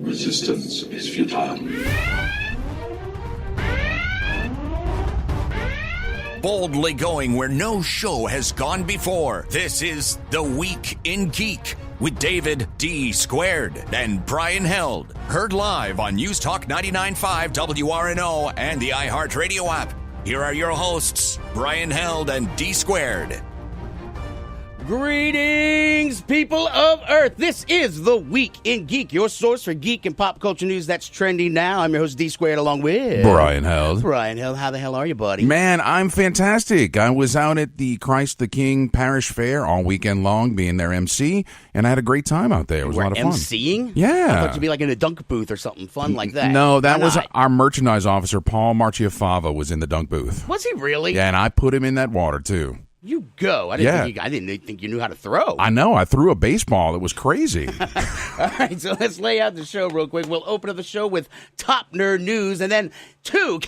Resistance is futile. Boldly going where no show has gone before. This is The Week in Geek with David D. Squared and Brian Held. Heard live on News Talk 99.5 WRNO and the iHeartRadio app. Here are your hosts, Brian Held and D. Squared. Greetings, people of Earth. This is The Week in Geek, your source for geek and pop culture news that's trending now. I'm your host, D Squared, along with Brian Held. Brian Held, how the hell are you, buddy? Man, I'm fantastic. I was out at the Christ the King Parish Fair all weekend long, being their MC, and I had a great time out there. It was a lot of fun. MCing? Yeah. I thought you'd be like in a dunk booth or something fun like that. No, that was our merchandise officer, Paul Marchiafava, was in the dunk booth. Was he really? Yeah, and I put him in that water, too. You go. I didn't think you knew how to throw. I know. I threw a baseball. It was crazy. All right, so let's lay out the show real quick. We'll open up the show with top nerd news and then two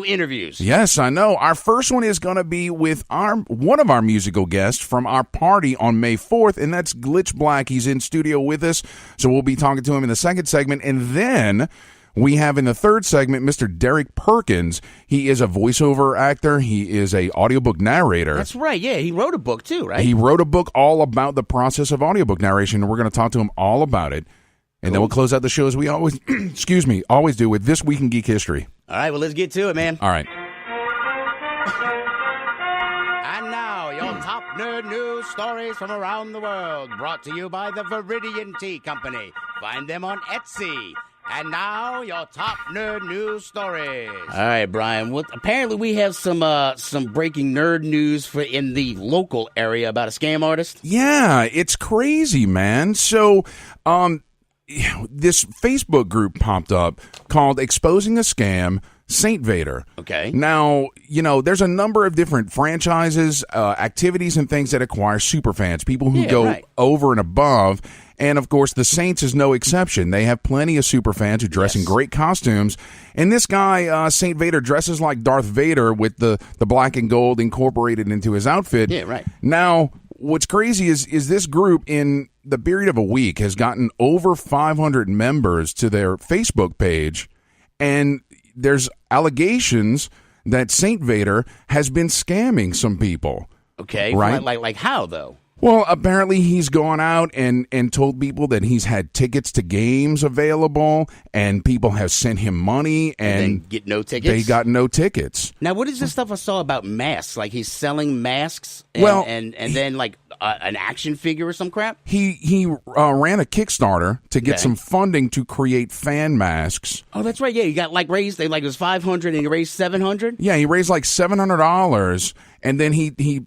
interviews. Yes, I know. Our first one is going to be with one of our musical guests from our party on May 4th, and that's Glitch Black. He's in studio with us, so we'll be talking to him in the second segment. And then we have in the third segment Mr. Derek Perkins. He is a voiceover actor. He is a audiobook narrator. That's right. Yeah, he wrote a book too, right? He wrote a book all about the process of audiobook narration, and we're going to talk to him all about it. And then we'll close out the show as we always, always do with This Week in Geek History. All right, well, let's get to it, man. All right. And now, your top nerd news stories from around the world, brought to you by the Viridian Tea Company. Find them on Etsy. And now, your top nerd news stories. All right, Brian. Well, apparently, we have some breaking nerd news in the local area about a scam artist. Yeah, it's crazy, man. So, this Facebook group popped up called Exposing a Scam, Saint Vader. Okay. Now, there's a number of different franchises, activities, and things that acquire superfans, people who go over and above. And, of course, the Saints is no exception. They have plenty of superfans who dress in great costumes. And this guy, Saint Vader, dresses like Darth Vader with the black and gold incorporated into his outfit. Yeah, right. Now, what's crazy is this group, in the period of a week, has gotten over 500 members to their Facebook page. And there's allegations that Saint Vader has been scamming some people. Okay. Right? Like how, though? Well, apparently he's gone out and told people that he's had tickets to games available, and people have sent him money, and get no tickets? They got no tickets. Now, what is this stuff I saw about masks? Like he's selling masks and then like an action figure or some crap? He ran a Kickstarter to get some funding to create fan masks. Oh, that's right. Yeah, he got raised. It was $500 and he raised $700. Yeah, he raised like $700. And then he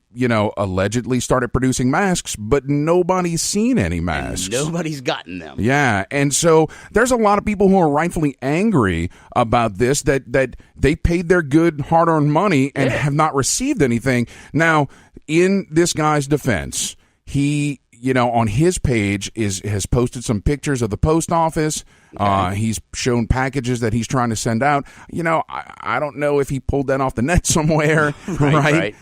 allegedly started producing masks, but nobody's seen any masks. And nobody's gotten them. Yeah, and so there's a lot of people who are rightfully angry about this, that they paid their good, hard-earned money and have not received anything. Now, in this guy's defense, he, on his page has posted some pictures of the post office. Okay. He's shown packages that he's trying to send out. I don't know if he pulled that off the net somewhere, right?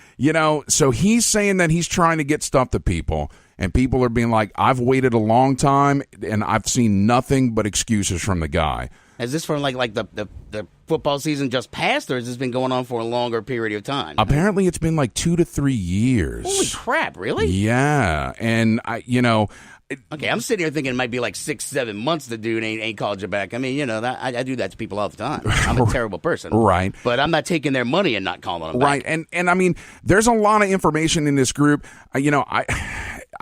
So he's saying that he's trying to get stuff to people, and people are being like, I've waited a long time, and I've seen nothing but excuses from the guy. Is this from like the football season just passed, or has this been going on for a longer period of time? Apparently, it's been like 2 to 3 years. Holy crap! Really? Yeah, and Okay, I'm sitting here thinking it might be like 6-7 months the dude ain't called you back. I mean, I do that to people all the time. I'm a terrible person. Right. But I'm not taking their money and not calling them back. Right, and I mean, there's a lot of information in this group.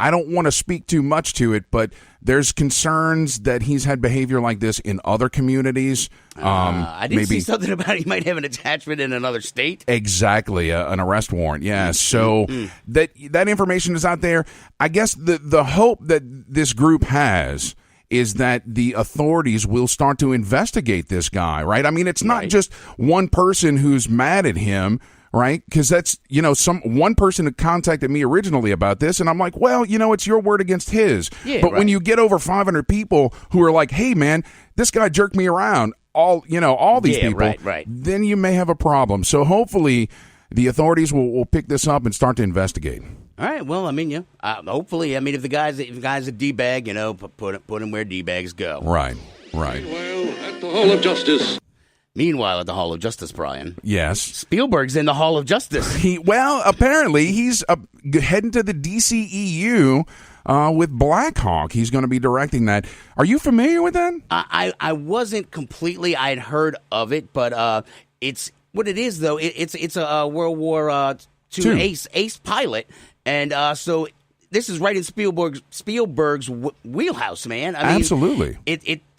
I don't want to speak too much to it, but there's concerns that he's had behavior like this in other communities. I did see something about he might have an attachment in another state. Exactly, an arrest warrant. Yeah, so that information is out there. I guess the hope that this group has is that the authorities will start to investigate this guy, right? I mean, it's not just one person who's mad at him. Right? Because that's, one person had contacted me originally about this, and I'm like, well, it's your word against his. Yeah, but when you get over 500 people who are like, hey, man, this guy jerked me around, all these people, then you may have a problem. So hopefully the authorities will pick this up and start to investigate. All right. Well, I mean, hopefully, if the guy's a D-bag, put him where D-bags go. Right. Right. Meanwhile, at the Hall of Justice. Meanwhile, at the Hall of Justice, Brian, Yes. Spielberg's in the Hall of Justice. Apparently, he's heading to the DCEU with Black Hawk. He's going to be directing that. Are you familiar with that? I wasn't completely. I had heard of it, but it's what it is, though. It's a World War II ace pilot, and so this is right in Spielberg's wheelhouse, man. I mean, Absolutely.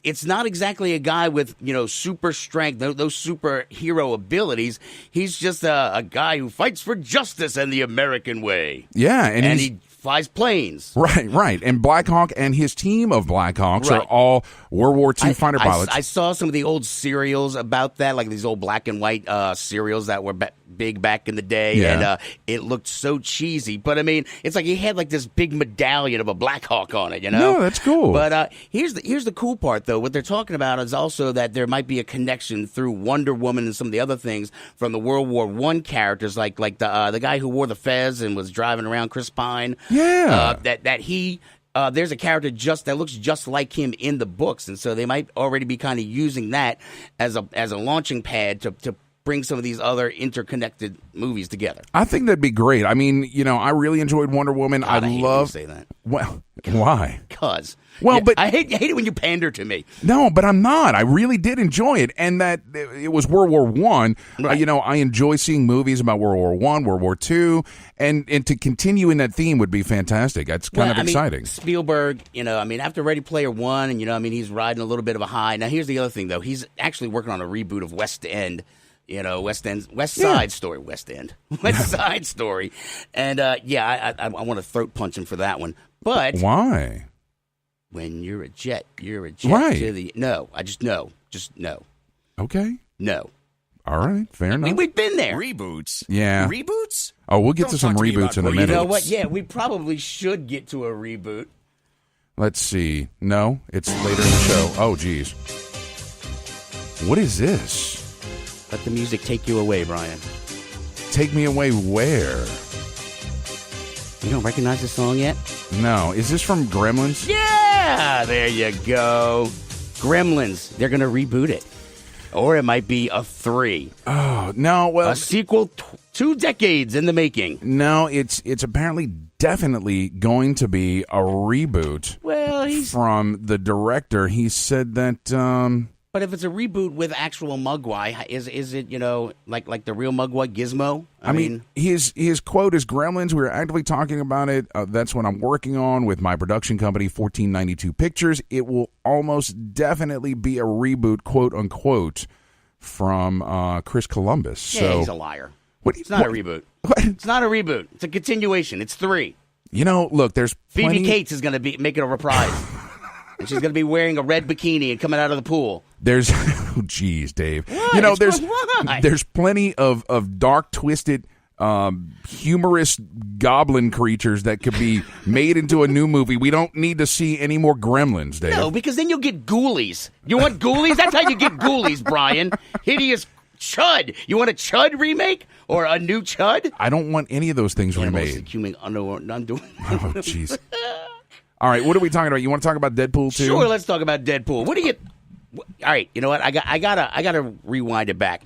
It's not exactly a guy with, super strength, those superhero abilities. He's just a guy who fights for justice and the American way. Yeah, and he flies planes. Right. And Black Hawk and his team of Black Hawks are all World War II fighter pilots. I saw some of the old serials about that, like these old black and white serials that were big back in the day, and it looked so cheesy. But I mean, it's like he had like this big medallion of a Black Hawk on it, No, that's cool. But here's the cool part, though. What they're talking about is also that there might be a connection through Wonder Woman and some of the other things from the World War I characters, like the guy who wore the fez and was driving around, Chris Pine. Yeah, that he. There's a character that looks just like him in the books, and so they might already be kind of using that as a launching pad to bring some of these other interconnected movies together. I think that'd be great. I mean, I really enjoyed Wonder Woman. God, I hate love when you say that. Well, why? Because but I hate it when you pander to me. No, but I'm not. I really did enjoy it, and that it was World War I. Right. I enjoy seeing movies about World War I, World War II, and to continue in that theme would be fantastic. That's kind of exciting. Spielberg, after Ready Player One, and he's riding a little bit of a high. Now, here's the other thing, though. He's actually working on a reboot of West End. West Side Story, and I want to throat punch him for that one. But why? When you're a jet, right. Just no. Okay. No. All right, fair enough. We've been there. Reboots. Yeah. Reboots? Oh, we'll get to some reboots in a minute. You know what? Yeah, we probably should get to a reboot. Let's see. No, it's later in the show. Oh, geez. What is this? Let the music take you away, Brian. Take me away where? You don't recognize this song yet? No. Is this from Gremlins? Yeah! There you go. Gremlins. They're going to reboot it. Or it might be a 3. Oh, no. Well, a sequel 2 decades in the making. No, it's apparently definitely going to be a reboot. Well, from the director. He said that... But if it's a reboot with actual Mugwai, is it, like the real Mugwai Gizmo? I mean, his quote is, Gremlins, we were actively talking about it. That's what I'm working on with my production company, 1492 Pictures. It will almost definitely be a reboot, quote unquote, from Chris Columbus. Yeah, so, he's a liar. It's not a reboot. What? It's not a reboot. It's a continuation. It's 3. Look, there's Phoebe Cates is going to be making a reprise. And she's going to be wearing a red bikini and coming out of the pool. There's, oh, geez, Dave. What? There's plenty of dark, twisted, humorous goblin creatures that could be made into a new movie. We don't need to see any more Gremlins, Dave. No, because then you'll get Ghoulies. You want Ghoulies? That's how you get Ghoulies, Brian. Hideous Chud. You want a Chud remake or a new Chud? I don't want any of those things remade. Oh, jeez. All right, what are we talking about? You want to talk about Deadpool too? Sure, let's talk about Deadpool. What do you? All right, you know what? I gotta rewind it back.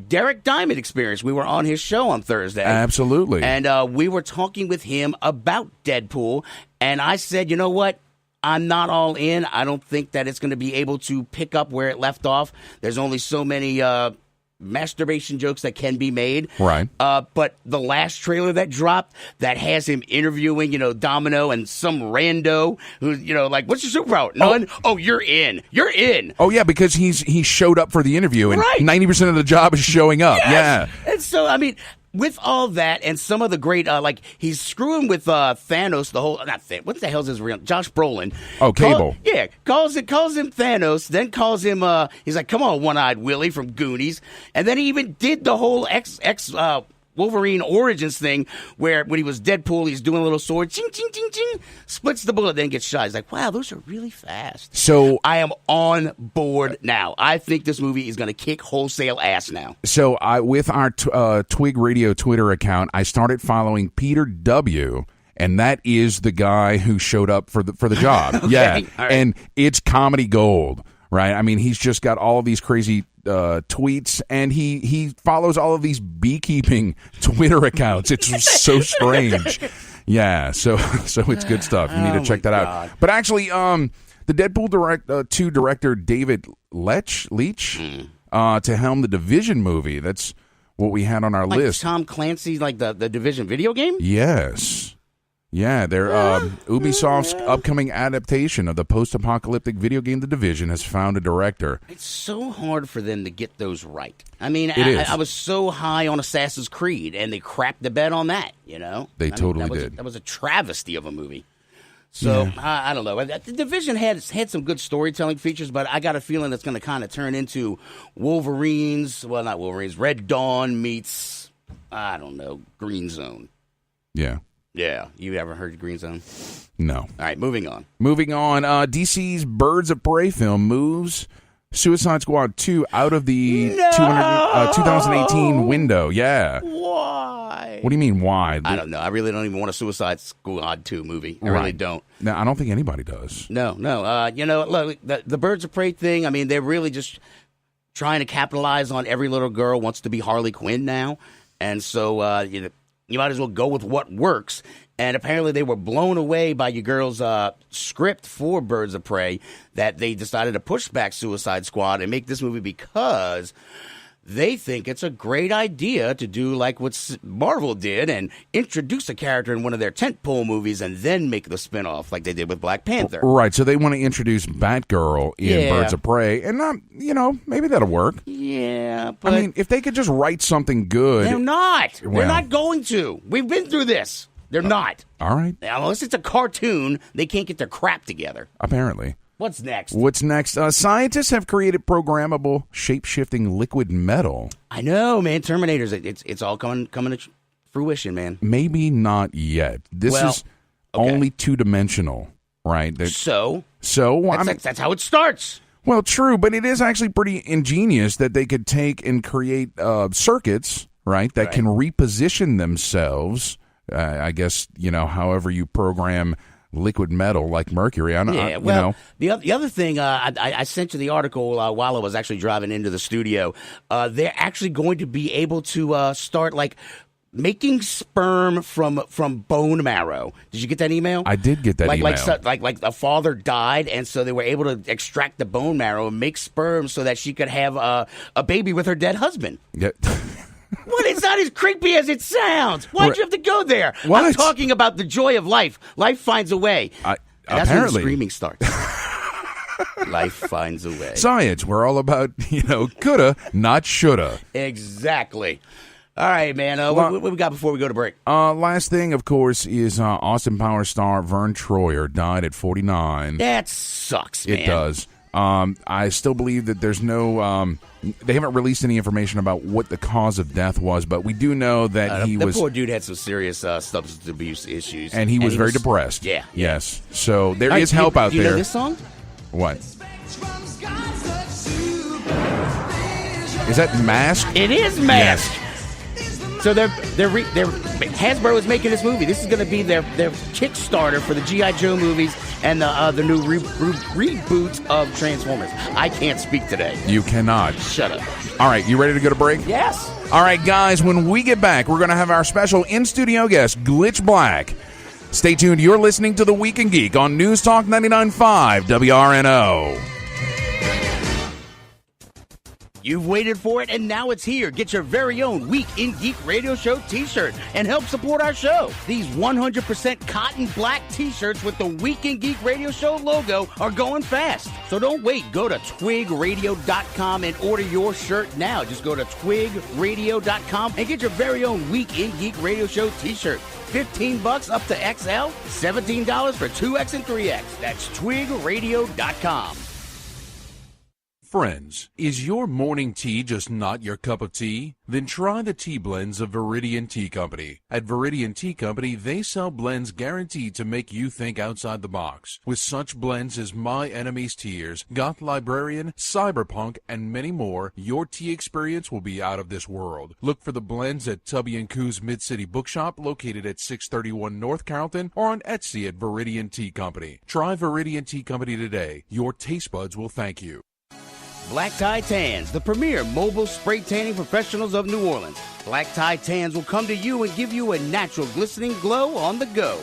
Derek Diamond Experience. We were on his show on Thursday. Absolutely. And we were talking with him about Deadpool, and I said, you know what? I'm not all in. I don't think that it's going to be able to pick up where it left off. There's only so many masturbation jokes that can be made. Right. But the last trailer that dropped that has him interviewing, Domino and some rando who's, like, what's your superpower? None? Oh, you're in. You're in. Oh, yeah, because he showed up for the interview, and right. 90% of the job is showing up. Yes. Yeah. And so, I mean, with all that and some of the great, he's screwing with Thanos, what the hell's his real, Josh Brolin. Oh, Cable. Calls him Thanos, then calls him, he's like, come on, One-Eyed Willie from Goonies. And then he even did the whole Wolverine Origins thing where when he was Deadpool, he's doing a little sword, ching, ching, ching, ching, splits the bullet, then gets shot. He's like, wow, those are really fast. So I am on board now. I think this movie is going to kick wholesale ass now. So with our Twig Radio Twitter account, I started following Peter W., and that is the guy who showed up for the job. Okay. Yeah, right. And it's comedy gold. right? I mean, he's just got all of these crazy tweets, and he follows all of these beekeeping Twitter accounts. It's so strange. Yeah, so it's good stuff. You need to check that out. But actually, the Deadpool 2 director David Leitch to helm the Division movie. That's what we had on our list. Tom Clancy, like the Division video game? Yes. Yeah, they're Ubisoft's upcoming adaptation of the post-apocalyptic video game The Division has found a director. It's so hard for them to get those right. I mean, I was so high on Assassin's Creed, and they crapped the bed on that, you know? They totally did. That was a travesty of a movie. So, I don't know. The Division had some good storytelling features, but I got a feeling it's going to kind of turn into Red Dawn meets, I don't know, Green Zone. Yeah. Yeah. You ever heard of Green Zone? No. All right, moving on. DC's Birds of Prey film moves Suicide Squad 2 out of the 2018 window. Yeah. Why? What do you mean, why? I don't know. I really don't even want a Suicide Squad 2 movie. I really don't. No, I don't think anybody does. No. Look, the Birds of Prey thing, I mean, they're really just trying to capitalize on every little girl wants to be Harley Quinn now. And so, you might as well go with what works. And apparently they were blown away by your girl's script for Birds of Prey that they decided to push back Suicide Squad and make this movie because they think it's a great idea to do like what Marvel did and introduce a character in one of their tentpole movies and then make the spinoff like they did with Black Panther. Right, so they want to introduce Batgirl in Birds of Prey, and maybe that'll work. Yeah, but I mean, if they could just write something good. They're not. They're not going to. We've been through this. They're not. All right. Unless it's a cartoon, they can't get their crap together. Apparently. What's next? Scientists have created programmable, shape-shifting liquid metal. I know, man. Terminators. It's all coming to fruition, man. Maybe not yet. This is only two-dimensional, right? So that's how it starts. Well, true, but it is actually pretty ingenious that they could take and create circuits, right, that can reposition themselves. I guess, however you program liquid metal like mercury. The other thing, I sent you the article while I was actually driving into the studio. They're actually going to be able to start like making sperm from bone marrow. Did you get that email? I did get that email. Like a father died, and so they were able to extract the bone marrow and make sperm so that she could have a baby with her dead husband. Yeah. What? It's not as creepy as it sounds. Why'd you have to go there? What? I'm talking about the joy of life. Life finds a way. That's when the screaming starts. Life finds a way. Science. We're all about, coulda, not shoulda. Exactly. All right, man. What we got before we go to break? Last thing, of course, is Austin Powers star Vern Troyer died at 49. That sucks, man. It does. I still believe that there's no... they haven't released any information about what the cause of death was, but we do know that the poor dude had some serious substance abuse issues. And he was very depressed. Yeah. Yes. So there is help out there. Do you know this song? What? Is that Mask? It is Mask. Yes. So Hasbro is making this movie. This is going to be their Kickstarter for the G.I. Joe movies and the new reboot of Transformers. I can't speak today. You cannot. Shut up. All right, you ready to go to break? Yes. All right, guys, when we get back, we're going to have our special in-studio guest, Glitch Black. Stay tuned. You're listening to The Week in Geek on News Talk 99.5 WRNO. You've waited for it, and now it's here. Get your very own Week in Geek Radio Show t-shirt and help support our show. These 100% cotton black t-shirts with the Week in Geek Radio Show logo are going fast. So don't wait. Go to twigradio.com and order your shirt now. Just go to twigradio.com and get your very own Week in Geek Radio Show t-shirt. $15 up to XL, $17 for 2X and 3X. That's twigradio.com. Friends, is your morning tea just not your cup of tea? Then try the tea blends of Viridian Tea Company. At Viridian Tea Company, they sell blends guaranteed to make you think outside the box. With such blends as My Enemy's Tears, Goth Librarian, Cyberpunk, and many more, your tea experience will be out of this world. Look for the blends at Tubby & Coo's Mid-City Bookshop, located at 631 North Carrollton, or on Etsy at Viridian Tea Company. Try Viridian Tea Company today. Your taste buds will thank you. Black Tie Tans, the premier mobile spray tanning professionals of New Orleans. Black Tie Tans will come to you and give you a natural glistening glow on the go.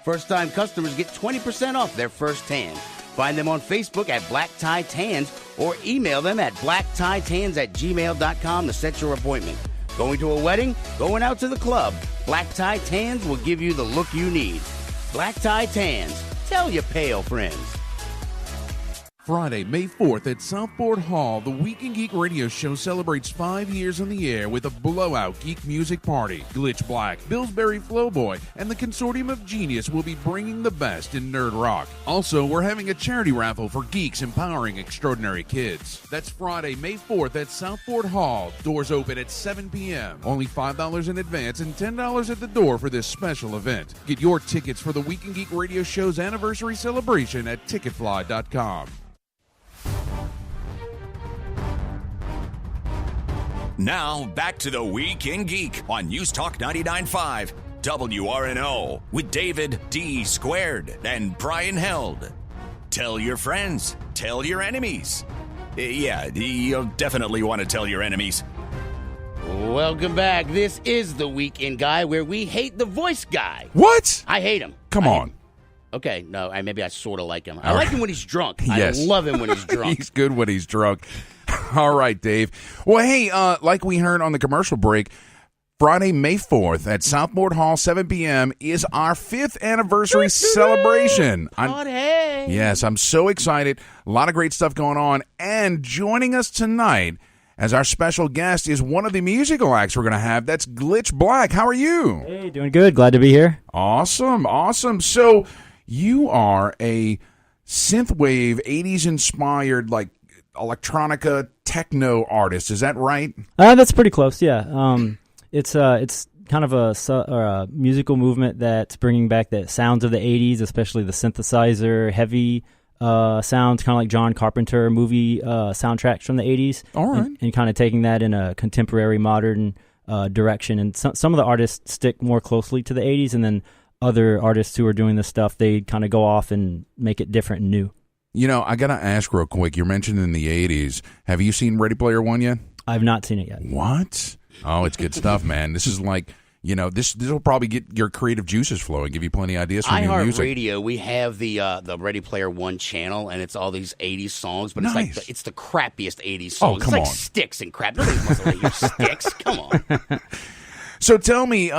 First-time customers get 20% off their first tan. Find them on Facebook at Black Tie Tans or email them at blacktitans@gmail.com to set your appointment. Going to a wedding? Going out to the club? Black Tie Tans will give you the look you need. Black Tie Tans. Tell your pale friends. Friday, May 4th at Southport Hall, the Week in Geek radio show celebrates 5 years on the air with a blowout geek music party. Glitch Black, Billsbury Flowboy, and the Consortium of Genius will be bringing the best in nerd rock. Also, we're having a charity raffle for geeks empowering extraordinary kids. That's Friday, May 4th at Southport Hall. Doors open at 7 p.m. Only $5 in advance and $10 at the door for this special event. Get your tickets for the Week in Geek radio show's anniversary celebration at ticketfly.com. Now, back to the Week in Geek on News Talk 99.5 WRNO with David D. Squared and Brian Held. Tell your friends. Tell your enemies. Yeah, you'll definitely want to tell your enemies. Welcome back. This is the Weekend Guy, where we hate the voice guy. What? I hate him. Come on. Okay, no, maybe I sort of like him. I like him when he's drunk. Yes. I love him when he's drunk. He's good when he's drunk. All right, Dave. Well, hey, like we heard on the commercial break, Friday, May 4th at Southport Hall, 7 p.m. is our 5th anniversary celebration. Yes, I'm so excited. A lot of great stuff going on. And joining us tonight as our special guest is one of the musical acts we're going to have. That's Glitch Black. How are you? Hey, doing good. Glad to be here. Awesome, awesome. So you are a synthwave, 80s-inspired, like, electronica techno artist. Is that right? That's pretty close, yeah. It's kind of a musical movement that's bringing back the sounds of the 80s, especially the synthesizer, heavy sounds, kind of like John Carpenter movie soundtracks from the 80s. All right. And kind of taking that in a contemporary, modern direction. And some of the artists stick more closely to the 80s, and then other artists who are doing this stuff, they kind of go off and make it different and new. You know, I got to ask real quick. You're mentioning in the 80s. Have you seen Ready Player One yet? I've not seen it yet. What? Oh, it's good stuff, man. This is like, you know, this will probably get your creative juices flowing, give you plenty of ideas for new music. iHeartRadio, we have the Ready Player One channel, and it's all these 80s songs, but Nice. it's the crappiest 80s songs. Oh, come it's like on. Sticks and crap. Nobody wants to hear Sticks. Come on. So tell me,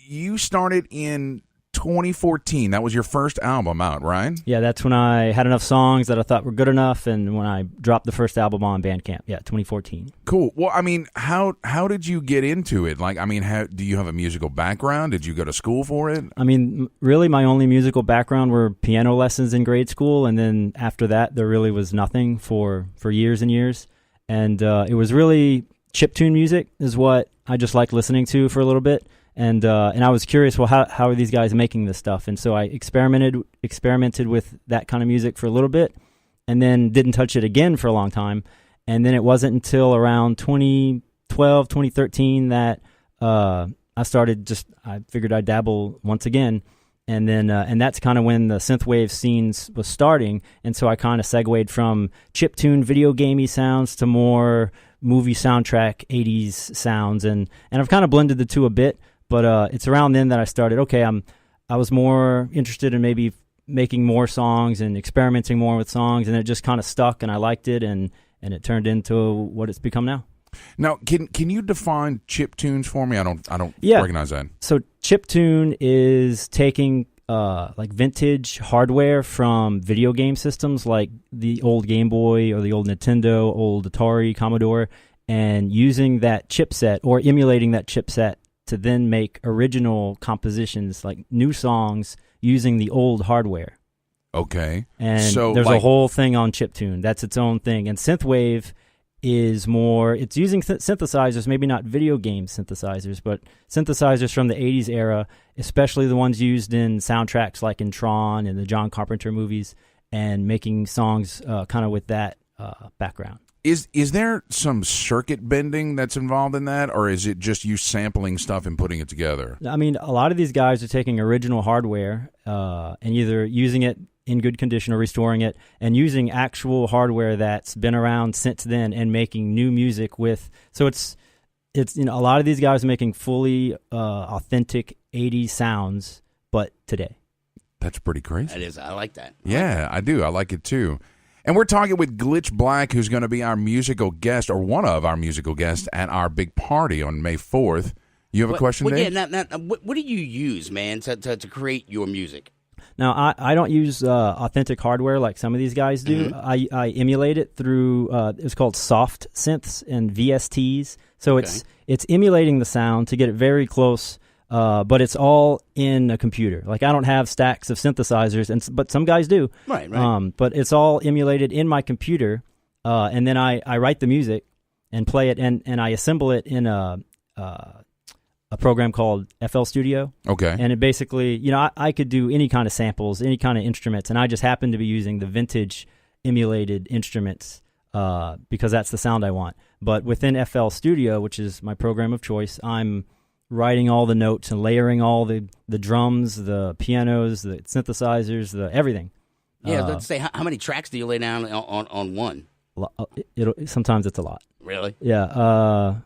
you started in 2014. That was your first album out, right? Yeah, that's when I had enough songs that I thought were good enough, and when I dropped the first album on Bandcamp. Yeah, 2014. Cool. Well, I mean, how did you get into it? Like, I mean, do you have a musical background? Did you go to school for it? I mean, really, my only musical background were piano lessons in grade school, and then after that, there really was nothing for years and years. And it was really chiptune music is what I just liked listening to for a little bit. And I was curious, well, how are these guys making this stuff? And so I experimented with that kind of music for a little bit, and then didn't touch it again for a long time. And then it wasn't until around 2012, 2013 that I figured I'd dabble once again. And then and that's kind of when the synthwave scenes was starting. And so I kind of segued from chiptune video gamey sounds to more movie soundtrack 80s sounds. And I've kind of blended the two a bit. But it's around then that I started, I was more interested in maybe making more songs and experimenting more with songs, and it just kind of stuck, and I liked it, and it turned into what it's become now. Now, can you define chiptunes for me? I don't recognize that. So chiptune is taking like vintage hardware from video game systems like the old Game Boy or the old Nintendo, old Atari, Commodore, and using that chipset or emulating that chipset to then make original compositions, like new songs, using the old hardware. Okay. And so, there's a whole thing on chiptune. That's its own thing. And synthwave is more, it's using synthesizers, maybe not video game synthesizers, but synthesizers from the 80s era, especially the ones used in soundtracks like in Tron and the John Carpenter movies, and making songs kind of with that background. Is there some circuit bending that's involved in that, or is it just you sampling stuff and putting it together? I mean, a lot of these guys are taking original hardware and either using it in good condition or restoring it, and using actual hardware that's been around since then and making new music with. So it's a lot of these guys are making fully authentic 80s sounds, but today. That's pretty crazy. That is. I like that. Yeah, I do. I like it too. And we're talking with Glitch Black, who's going to be our musical guest, or one of our musical guests, at our big party on May 4th. You have a question, Dave? Yeah. Now, what do you use, man, to create your music? Now, I don't use authentic hardware like some of these guys do. Mm-hmm. I emulate it through, it's called soft synths and VSTs. So it's emulating the sound to get it very close, but it's all in a computer. Like, I don't have stacks of synthesizers, but some guys do. Right. But it's all emulated in my computer, and then I write the music and play it, and I assemble it in a program called FL Studio. Okay. And it basically, I could do any kind of samples, any kind of instruments, and I just happen to be using the vintage emulated instruments because that's the sound I want. But within FL Studio, which is my program of choice, I'm writing all the notes and layering all the drums, the pianos, the synthesizers, the everything. Yeah, let's say, how many tracks do you lay down on one? Sometimes it's a lot. Really? Yeah.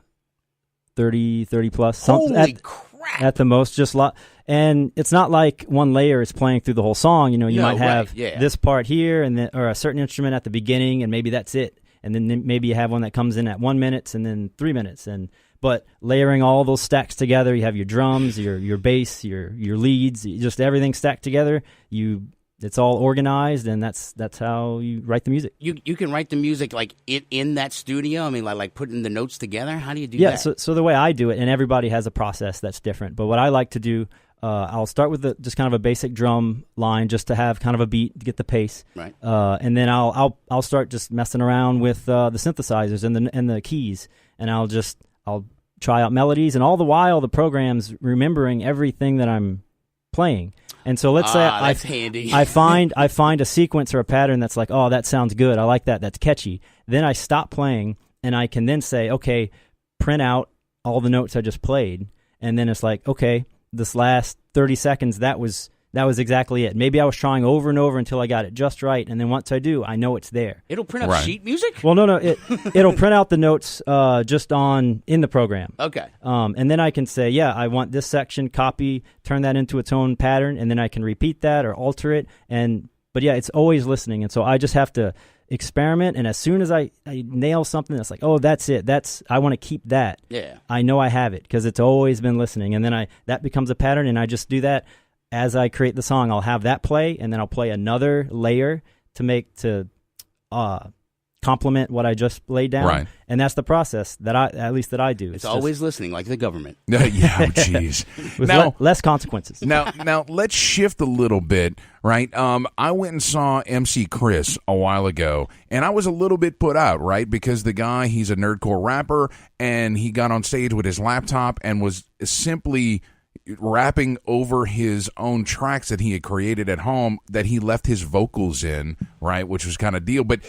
30 plus. Holy crap! At the most, just lot. And it's not like one layer is playing through the whole song. You might have this part here, and then, or a certain instrument at the beginning, and maybe that's it. And then maybe you have one that comes in at 1 minute, and then 3 minutes. But layering all those stacks together, you have your drums, your bass, your leads, just everything stacked together. It's all organized, and that's how you write the music. You can write the music like in that studio. I mean, like putting the notes together. How do you do that? Yeah, so the way I do it, and everybody has a process that's different. But what I like to do, I'll start with just kind of a basic drum line, just to have kind of a beat to get the pace. Right. And then I'll start just messing around with the synthesizers and the keys, and I'll try out melodies, and all the while the program's remembering everything that I'm playing. And so let's say that's handy. I find a sequence or a pattern that's like, oh, that sounds good. I like that. That's catchy. Then I stop playing, and I can then say, okay, print out all the notes I just played. And then it's like, okay, this last 30 seconds, that was exactly it. Maybe I was trying over and over until I got it just right. And then once I do, I know it's there. It'll print out sheet music? Well, no, it'll print out the notes just in the program. Okay. And then I can say, yeah, I want this section, copy, turn that into its own pattern, and then I can repeat that or alter it. But yeah, it's always listening. And so I just have to experiment, and as soon as I nail something that's like, oh, that's it, I want to keep that. Yeah. I know I have it because it's always been listening. And then that becomes a pattern, and I just do that. As I create the song, I'll have that play, and then I'll play another layer to complement what I just laid down. Right. And that's the process that I do. It's always listening, like the government. Yeah, jeez. With less consequences. Now let's shift a little bit, right? I went and saw MC Chris a while ago, and I was a little bit put out, right? Because the guy, he's a nerdcore rapper, and he got on stage with his laptop and was simply rapping over his own tracks that he had created at home that he left his vocals in, right? Which was kind of deal. But,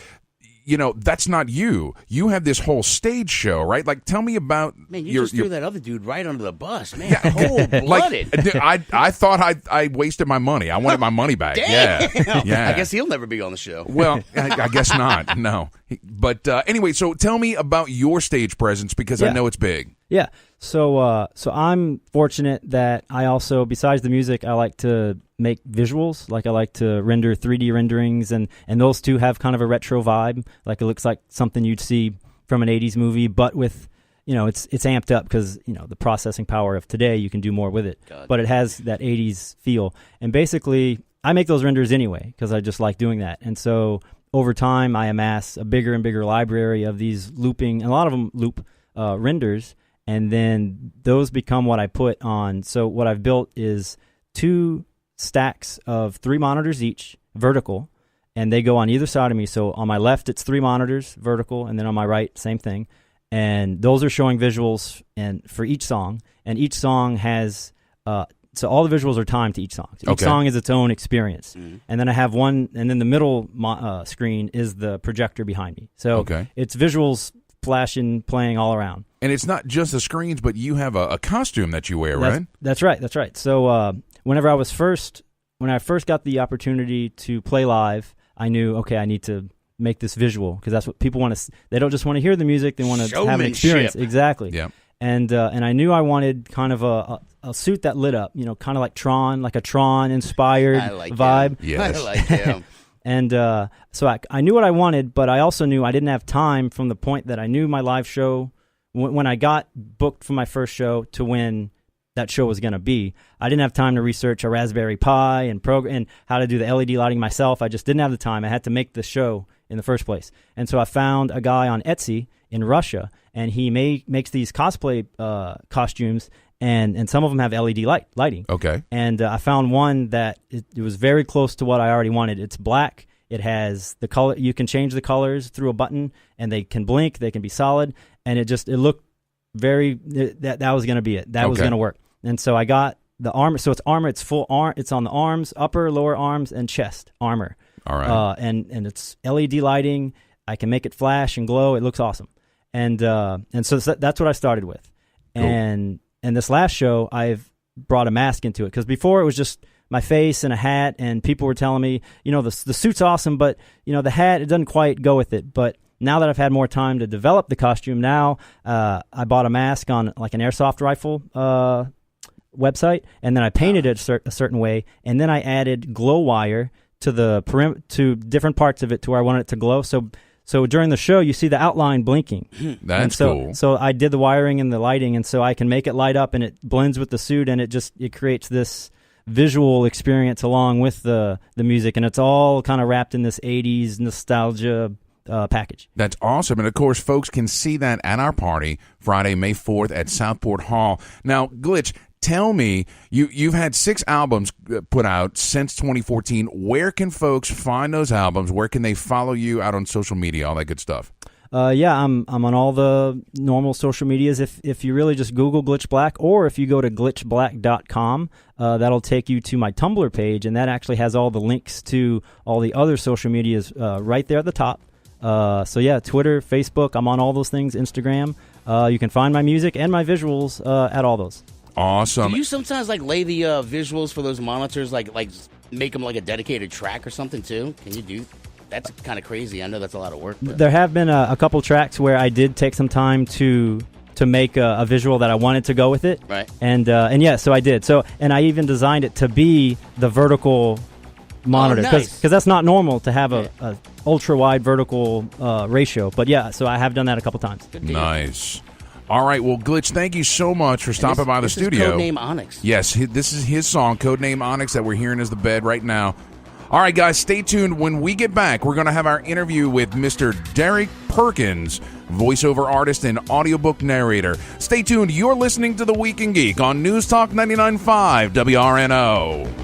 that's not you. You have this whole stage show, right? Like, tell me about... Man, you just threw that other dude right under the bus, man. Yeah, cold-blooded. I thought I wasted my money. I wanted my money back. Damn. Yeah. I guess he'll never be on the show. Well, I guess not, no. But anyway, so tell me about your stage presence, because I know it's big. Yeah. So I'm fortunate that I also, besides the music, I like to make visuals. Like, I like to render 3D renderings, and those two have kind of a retro vibe. Like, it looks like something you'd see from an 80s movie, but with, it's amped up because, the processing power of today, you can do more with it. God. But it has that 80s feel. And basically, I make those renders anyway because I just like doing that. And so over time, I amass a bigger and bigger library of these looping, and a lot of them loop renders. And then those become what I put on. So what I've built is 2 stacks of 3 monitors each, vertical, and they go on either side of me. So on my left, it's 3 monitors, vertical, and then on my right, same thing. And those are showing visuals for each song. And each song has, so all the visuals are timed to each song. So each song is its own experience. Mm-hmm. And then I have one, and then the middle screen is the projector behind me. So it's visuals flashing, playing all around. And it's not just the screens, but you have a costume that you wear, right? That's right. So whenever I was first when I first got the opportunity to play live, I knew, okay, I need to make this visual because that's what people want to. They don't just want to hear the music; they want to have an experience. Exactly. Yeah. And I knew I wanted kind of a suit that lit up, kind of like Tron, like a Tron inspired vibe. Yes. I like him. And so I knew what I wanted, but I also knew I didn't have time from the point that I knew my live show, when I got booked for my first show to when that show was going to be. I didn't have time to research a Raspberry Pi and how to do the LED lighting myself. I just didn't have the time. I had to make the show in the first place. And so I found a guy on Etsy in Russia, and he makes these cosplay costumes, and some of them have LED lighting. Okay. And I found one that it was very close to what I already wanted. It's black. It has the color. You can change the colors through a button, and they can blink. They can be solid, and it looked very. That was going to be it. That was going to work. And so I got the armor. So it's armor. It's full arm. It's on the arms, upper, lower arms, and chest armor. All right. And it's LED lighting. I can make it flash and glow. It looks awesome. And so that's what I started with. Cool. And this last show, I've brought a mask into it because before it was just my face and a hat, and people were telling me, the suit's awesome, but the hat, it doesn't quite go with it. But now that I've had more time to develop the costume, now I bought a mask on like an airsoft rifle website, and then I painted it a certain way, and then I added glow wire to different parts of it to where I wanted it to glow. So during the show, you see the outline blinking. That's cool. So I did the wiring and the lighting, and so I can make it light up, and it blends with the suit, and it creates this visual experience along with the music, and it's all kind of wrapped in this 80s nostalgia package. That's awesome. And, of course, folks can see that at our party Friday, May 4th at Southport Hall. Now, Glitch, tell me, you've had 6 albums put out since 2014. Where can folks find those albums? Where can they follow you out on social media, all that good stuff? I'm on all the normal social medias. If you really just Google Glitch Black, or if you go to glitchblack.com, that'll take you to my Tumblr page, and that actually has all the links to all the other social medias right there at the top. So yeah, Twitter, Facebook, I'm on all those things, Instagram. You can find my music and my visuals at all those. Awesome. Do you sometimes lay the visuals for those monitors, like make them like a dedicated track or something too? Can you do? That's kind of crazy. I know that's a lot of work. But. There have been a couple tracks where I did take some time to make a visual that I wanted to go with it. Right. And yeah, so I did. So, and I even designed it to be the vertical monitor, because that's not normal to have a ultra wide vertical ratio. But yeah, so I have done that a couple times. Nice. All right, well, Glitch, thank you so much for stopping by the studio. This is Codename Onyx. Yes, this is his song, Codename Onyx, that we're hearing as the bed right now. All right, guys, stay tuned. When we get back, we're going to have our interview with Mr. Derek Perkins, voiceover artist and audiobook narrator. Stay tuned. You're listening to The Week in Geek on News Talk 99.5 WRNO.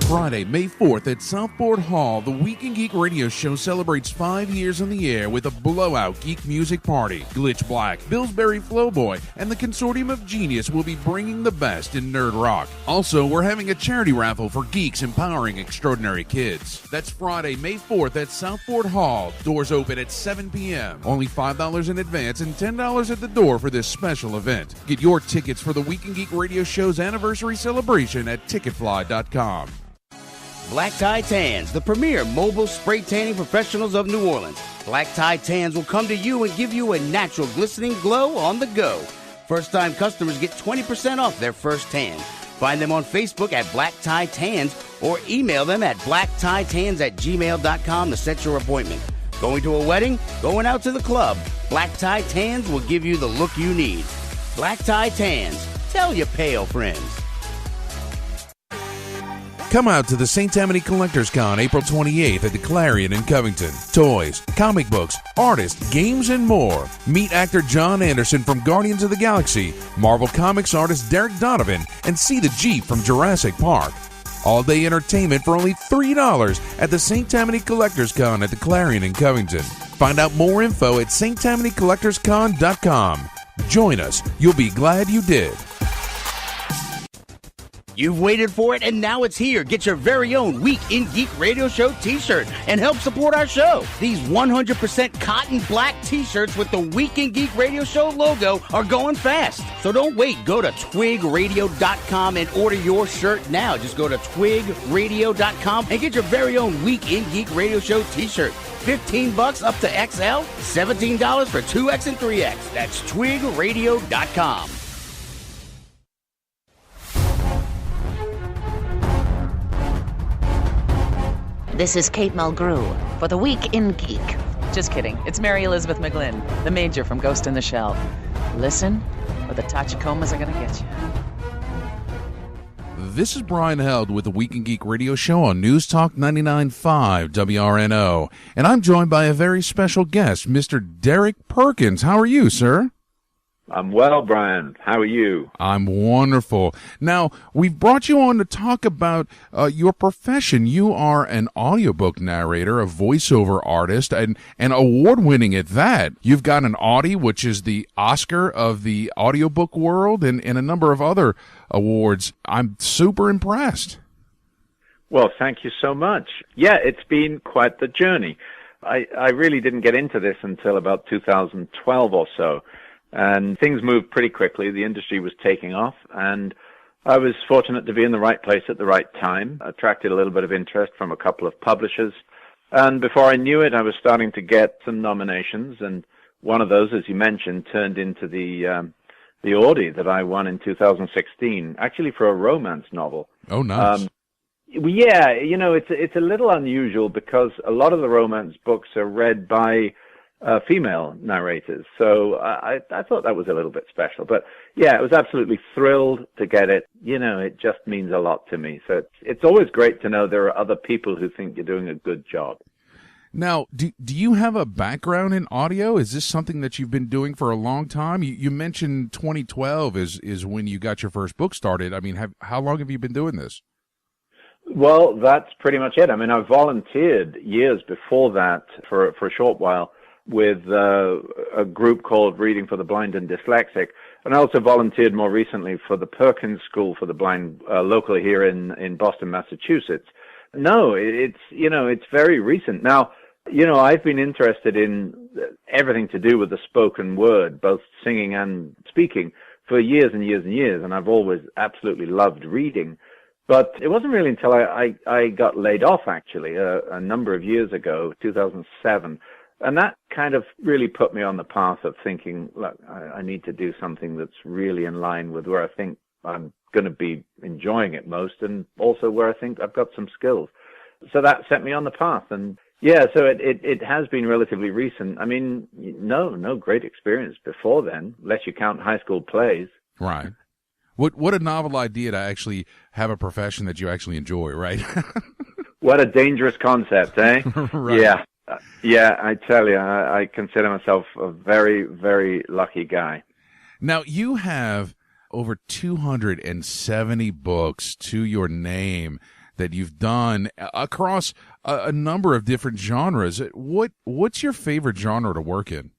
Friday, May 4th at Southport Hall, the Week in Geek radio show celebrates 5 years on the air with a blowout geek music party. Glitch Black, Pillsbury Flowboy, and the Consortium of Genius will be bringing the best in nerd rock. Also, we're having a charity raffle for geeks empowering extraordinary kids. That's Friday, May 4th at Southport Hall. Doors open at 7 p.m. Only $5 in advance and $10 at the door for this special event. Get your tickets for the Week in Geek radio show's anniversary celebration at ticketfly.com. Black Tie Tans, the premier mobile spray tanning professionals of New Orleans. Black Tie Tans will come to you and give you a natural glistening glow on the go. First-time customers get 20% off their first tan. Find them on Facebook at Black Tie Tans or email them at blacktitans@gmail.com to set your appointment. Going to a wedding? Going out to the club? Black Tie Tans will give you the look you need. Black Tie Tans. Tell your pale friends. Come out to the St. Tammany Collectors Con April 28th at the Clarion in Covington. Toys, comic books, artists, games, and more. Meet actor John Anderson from Guardians of the Galaxy, Marvel Comics artist Derek Donovan, and see the Jeep from Jurassic Park. All-day entertainment for only $3 at the St. Tammany Collectors Con at the Clarion in Covington. Find out more info at sttammanycollectorscon.com. Join us. You'll be glad you did. You've waited for it, and now it's here. Get your very own Week in Geek Radio Show t-shirt and help support our show. These 100% cotton black t-shirts with the Week in Geek Radio Show logo are going fast. So don't wait. Go to twigradio.com and order your shirt now. Just go to twigradio.com and get your very own Week in Geek Radio Show t-shirt. $15 up to XL, $17 for 2X and 3X. That's twigradio.com. This is Kate Mulgrew for the Week in Geek. Just kidding. It's Mary Elizabeth McGlynn, the Major from Ghost in the Shell. Listen, or the Tachikomas are going to get you. This is Brian Held with the Week in Geek Radio Show on News Talk 99.5 WRNO. And I'm joined by a very special guest, Mr. Derek Perkins. How are you, sir? I'm well, Brian. How are you? I'm wonderful. Now, we've brought you on to talk about your profession. You are an audiobook narrator, a voiceover artist, and award-winning at that. You've got an Audie, which is the Oscar of the audiobook world, and a number of other awards. I'm super impressed. Well, thank you so much. Yeah, it's been quite the journey. I really didn't get into this until about 2012 or so. And things moved pretty quickly. The industry was taking off, and I was fortunate to be in the right place at the right time. Attracted a little bit of interest from a couple of publishers. And before I knew it, I was starting to get some nominations. And one of those, as you mentioned, turned into the Audie that I won in 2016, actually for a romance novel. Oh, nice. Yeah, you know, it's a little unusual because a lot of the romance books are read by female narrators. So I thought that was a little bit special. But yeah, I was absolutely thrilled to get it. You know, it just means a lot to me. So it's always great to know there are other people who think you're doing a good job. Now, do you have a background in audio? Is this something that you've been doing for a long time? You mentioned 2012 is when you got your first book started. I mean, how long have you been doing this? Well, that's pretty much it. I mean, I volunteered years before that for a short while with a group called Reading for the Blind and Dyslexic. And I also volunteered more recently for the Perkins School for the Blind, locally here in Boston, Massachusetts. No, it's very recent. Now, you know, I've been interested in everything to do with the spoken word, both singing and speaking, for years and years and years. And I've always absolutely loved reading. But it wasn't really until I got laid off, actually, a number of years ago, 2007. And that kind of really put me on the path of thinking, look, I need to do something that's really in line with where I think I'm going to be enjoying it most, and also where I think I've got some skills. So that set me on the path. And yeah, so it has been relatively recent. I mean, no great experience before then, unless you count high school plays. Right. What a novel idea to actually have a profession that you actually enjoy, right? What a dangerous concept, eh? Right. Yeah. Yeah, I tell you, I consider myself a very, very lucky guy. Now, you have over 270 books to your name that you've done across a number of different genres. What's your favorite genre to work in?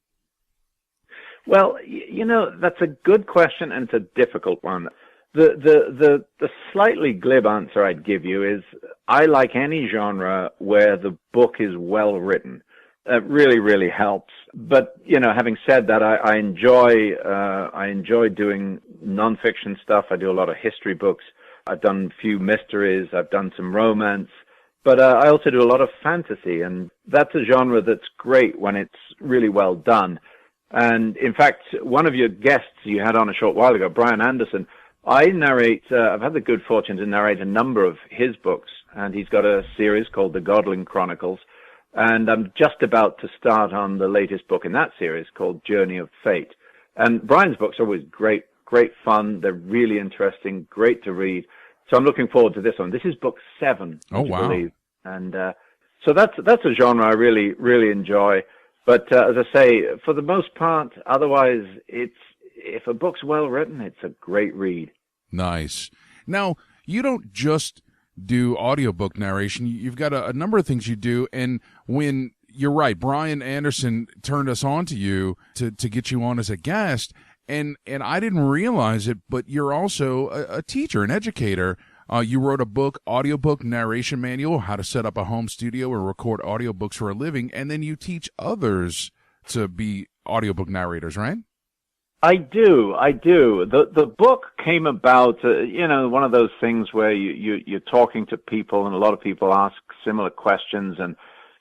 Well, you know, that's a good question, and it's a difficult one. The slightly glib answer I'd give you is I like any genre where the book is well written. It really, really helps. But, you know, having said that, I enjoy doing nonfiction stuff. I do a lot of history books. I've done a few mysteries. I've done some romance. But I also do a lot of fantasy, and that's a genre that's great when it's really well done. And in fact, one of your guests you had on a short while ago, Brian Anderson, I narrate, I've had the good fortune to narrate a number of his books, and he's got a series called The Godling Chronicles, and I'm just about to start on the latest book in that series called Journey of Fate. And Brian's books are always great fun. They're really interesting, great to read. So I'm looking forward to this one. This is book 7. Oh, wow. Believe. And so that's a genre I really, really enjoy. But as I say, for the most part, otherwise, if a book's well written, it's a great read. Nice. Now, you don't just do audiobook narration. You've got a number of things you do. And when you're right, Brian Anderson turned us on to you to get you on as a guest. And I didn't realize it, but you're also a teacher, an educator. You wrote a book, audiobook narration manual, how to set up a home studio and record audiobooks for a living, and then you teach others to be audiobook narrators, right? I do. The book came about, one of those things where you're talking to people, and a lot of people ask similar questions, and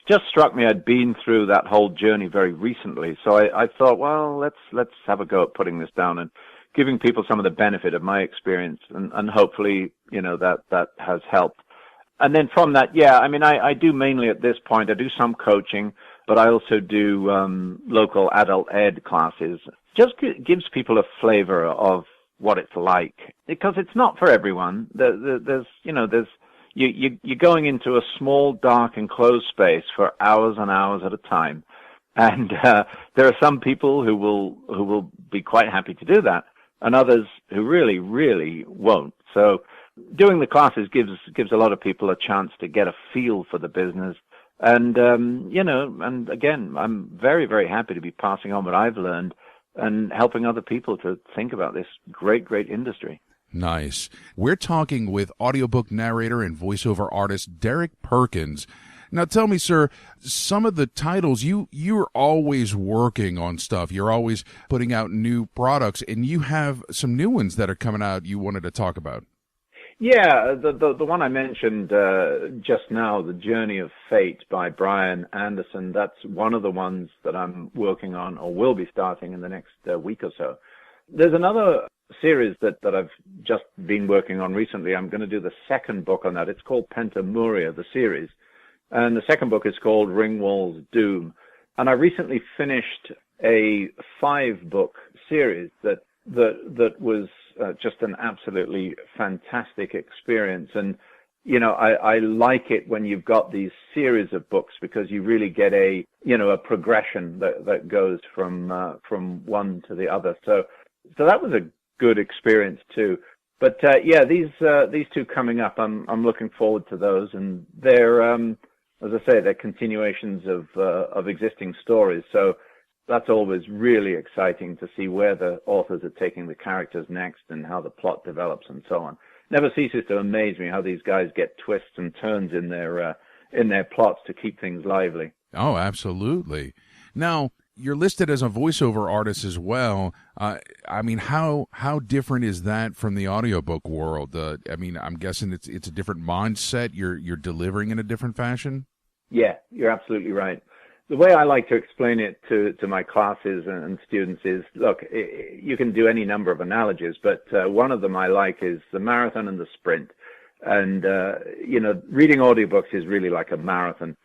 just struck me I'd been through that whole journey very recently. So I thought, well, let's have a go at putting this down and giving people some of the benefit of my experience, and hopefully, that has helped. And then from that, I do mainly at this point, I do some coaching, but I also do local adult ed classes. Just gives people a flavor of what it's like, because it's not for everyone. You're going into a small, dark, enclosed space for hours and hours at a time, and there are some people who will be quite happy to do that, and others who really, really won't. So doing the classes gives a lot of people a chance to get a feel for the business. And, and again, I'm very, very happy to be passing on what I've learned and helping other people to think about this great, great industry. Nice. We're talking with audiobook narrator and voiceover artist Derek Perkins. Now tell me, sir, some of the titles, you're always working on stuff. You're always putting out new products, and you have some new ones that are coming out you wanted to talk about. Yeah, the one I mentioned just now, The Journey of Fate by Brian Anderson, that's one of the ones that I'm working on or will be starting in the next week or so. There's another series that I've just been working on recently. I'm going to do the second book on that. It's called Pentamuria, the series. And the second book is called Ringwall's Doom. And I recently finished a 5-book series that was just an absolutely fantastic experience. And, I like it when you've got these series of books, because you really get a progression that goes from one to the other. So that was a good experience too. But, these two coming up, I'm looking forward to those. And they're, as I say, they're continuations of existing stories. So that's always really exciting to see where the authors are taking the characters next and how the plot develops and so on. Never ceases to amaze me how these guys get twists and turns in their plots to keep things lively. Oh, absolutely. Now, you're listed as a voiceover artist as well. How different is that from the audiobook world? I'm guessing it's a different mindset. You're delivering in a different fashion? Yeah, you're absolutely right. The way I like to explain it to my classes and students is, look, you can do any number of analogies, but one of them I like is the marathon and the sprint. And, reading audiobooks is really like a marathon.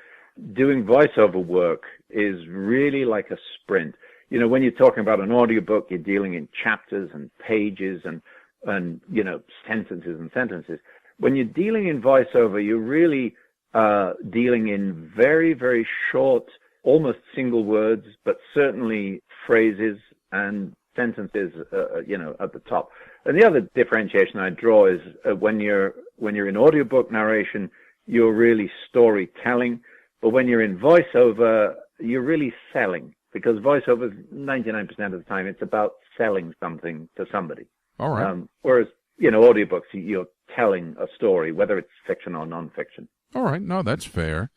Doing voiceover work is really like a sprint. When you're talking about an audiobook, you're dealing in chapters and pages and sentences and sentences. When you're dealing in voiceover, you're really dealing in very, very short, almost single words, but certainly phrases and sentences, at the top. And the other differentiation I draw is when you're in audiobook narration, you're really storytelling. But when you're in voiceover, you're really selling, because voiceover, 99% of the time, it's about selling something to somebody. All right. Whereas, audiobooks, you're telling a story, whether it's fiction or nonfiction. All right. No, that's fair.